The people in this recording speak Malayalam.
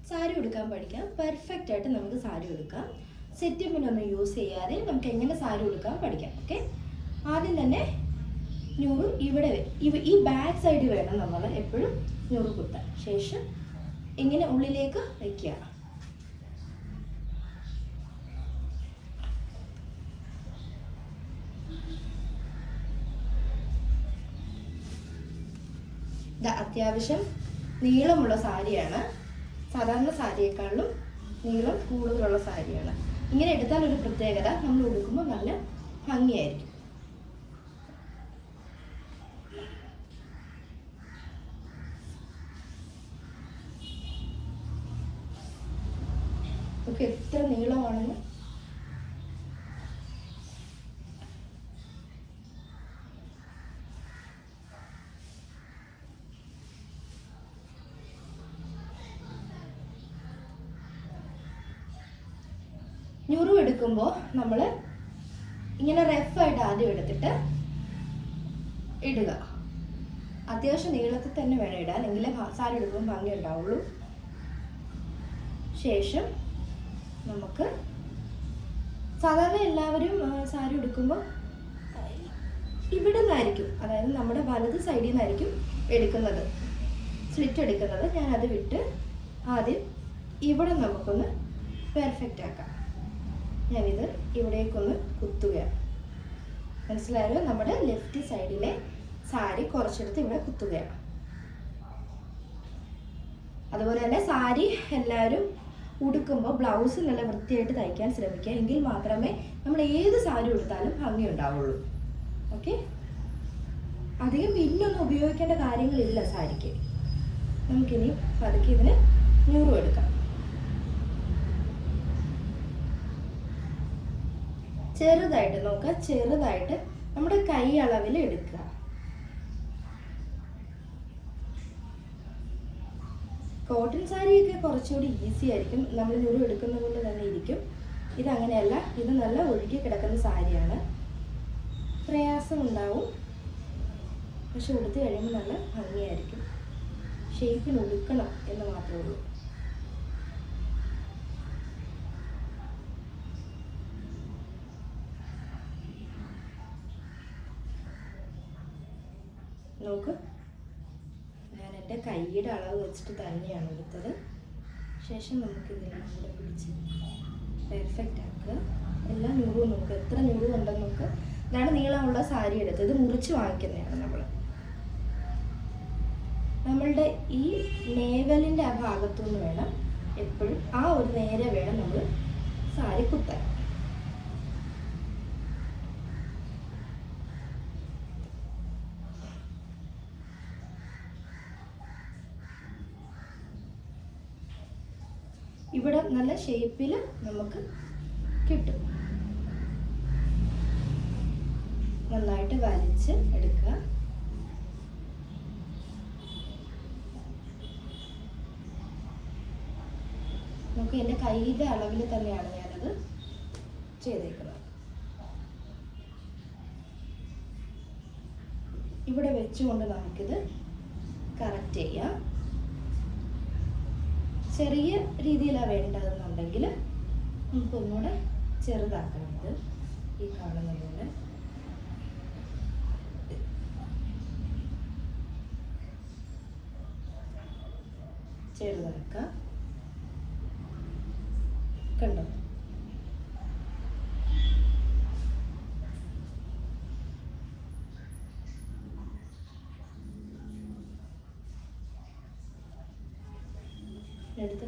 സാരി ഉടുക്കാൻ പഠിക്കാം. പെർഫെക്റ്റ് ആയിട്ട് നമുക്ക് സാരി ഉടുക്കാം. സെറ്റിപ്പിനൊന്നും യൂസ് ചെയ്യാതെ നമുക്ക് എങ്ങനെ സാരി ഉടുക്കാൻ പഠിക്കാം. ഓക്കെ, ആദ്യം തന്നെ ഞൂറ് ഇവിടെ ഈ ബാക്ക് സൈഡ് വേണം നമ്മൾ എപ്പോഴും ഞൂറ് കുത്താൻ. ശേഷം ഇങ്ങനെ ഉള്ളിലേക്ക് വയ്ക്കുക. ഇത് അത്യാവശ്യം നീളമുള്ള സാരിയാണ്. സാധാരണ സാരിയേക്കാളും നീളം കൂടുതലുള്ള സാരിയാണ്. ഇങ്ങനെ എടുത്താൽ ഒരു പ്രത്യേകത, നമ്മൾ ഉടുക്കുമ്പോൾ നല്ല ഭംഗിയായിരിക്കും. ഒക്കെ എത്ര നീളമാണെന്ന് ഞുറു എടുക്കുമ്പോൾ നമ്മൾ ഇങ്ങനെ റഫായിട്ട് ആദ്യം എടുത്തിട്ട് ഇടുക. അത്യാവശ്യം നീളത്തിൽ തന്നെ വേണം ഇടാൻ, എങ്കിലേ സാരി എടുക്കുമ്പോൾ ഭംഗി ഉണ്ടാവുള്ളൂ. ശേഷം നമുക്ക് സാധാരണ എല്ലാവരും സാരി എടുക്കുമ്പോൾ ഇവിടെ നിന്നായിരിക്കും, അതായത് നമ്മുടെ വലത് സൈഡിൽ നിന്നായിരിക്കും എടുക്കുന്നത്, സ്ലിറ്റ് എടുക്കുന്നത്. ഞാനത് വിട്ട് ആദ്യം ഇവിടെ നമുക്കൊന്ന് പെർഫെക്റ്റ് ആക്കാം. ഞാനിത് ഇവിടേക്കൊന്ന് കുത്തുകയാണ്. മനസ്സിലായല്ലോ? നമ്മുടെ ലെഫ്റ്റ് സൈഡിലെ സാരി കുറച്ചെടുത്ത് ഇവിടെ കുത്തുകയാണ്. അതുപോലെ തന്നെ സാരി എല്ലാവരും ഉടുക്കുമ്പോൾ ബ്ലൗസ് നല്ല വൃത്തിയായിട്ട് തയ്ക്കാൻ ശ്രമിക്കുക. എങ്കിൽ മാത്രമേ നമ്മൾ ഏത് സാരി ഉടുത്താലും ഭംഗി ഉണ്ടാവുള്ളൂ. ഓക്കെ, അധികം പിന്നൊന്നും ഉപയോഗിക്കേണ്ട കാര്യങ്ങളില്ല സാരിക്ക്. നമുക്കിനി പതുക്കെ ഇതിന് ഞൂറ് എടുക്കാം. ചെറുതായിട്ട് നോക്കുക, ചെറുതായിട്ട് നമ്മുടെ കൈ അളവിൽ എടുക്കുക. കോട്ടൺ സാരിയൊക്കെ കുറച്ചുകൂടി ഈസി ആയിരിക്കും, നമ്മൾ ഞൂറ് എടുക്കുന്നത് കൊണ്ട് തന്നെ ഇരിക്കും. ഇതങ്ങനെയല്ല, ഇത് നല്ല ഒഴുകി കിടക്കുന്ന സാരിയാണ്. പ്രയാസം ഉണ്ടാവും, പക്ഷെ ഉടുത്ത് കഴിയുമ്പോൾ നല്ല ഭംഗിയായിരിക്കും. ഷേപ്പിന് ഉടുക്കണം എന്ന് മാത്രമേ ഉള്ളൂ. നോക്ക്, ഞാൻ എൻ്റെ കൈയുടെ അളവ് വെച്ചിട്ട് തന്നെയാണ് എടുത്തത്. ശേഷം നമുക്ക് ഇതെല്ലാം കൂടെ പിടിച്ച് പെർഫെക്റ്റ് ആക്കുക. എല്ലാം ഞൂറും നോക്കുക, എത്ര ഞൂറും ഉണ്ടെന്ന് നോക്കുക. ഇതാണ് നീളമുള്ള സാരി എടുത്തത്. ഇത് മുറിച്ച് വാങ്ങിക്കുന്നതാണ് നമ്മളുടെ ഈ നേവലിൻ്റെ ആ ഭാഗത്തുനിന്ന് വേണം എപ്പോഴും ആ ഒരു നേരെ വേണം നമ്മൾ സാരി കുത്താൻ. ഇവിടെ നല്ല ഷേപ്പിൽ നമുക്ക് കിട്ടും. നന്നായിട്ട് വലിച്ച് എടുക്കുക. നമുക്ക് എൻ്റെ കൈയുടെ അളവിൽ തന്നെയാണ് ഞാനത് ചെയ്തേക്കുന്നത്. ഇവിടെ വെച്ചുകൊണ്ട് നമുക്കിത് കറക്റ്റ് ചെയ്യാം. ചെറിയ രീതിയിലാണ് വേണ്ടതെന്നുണ്ടെങ്കിൽ നമുക്കൊന്നുകൂടെ ചെറുതാക്കുന്നത്. ഈ കാണുന്നതുപോലെ ചെറുതാക്കാം. കണ്ടോ? എടുത്ത്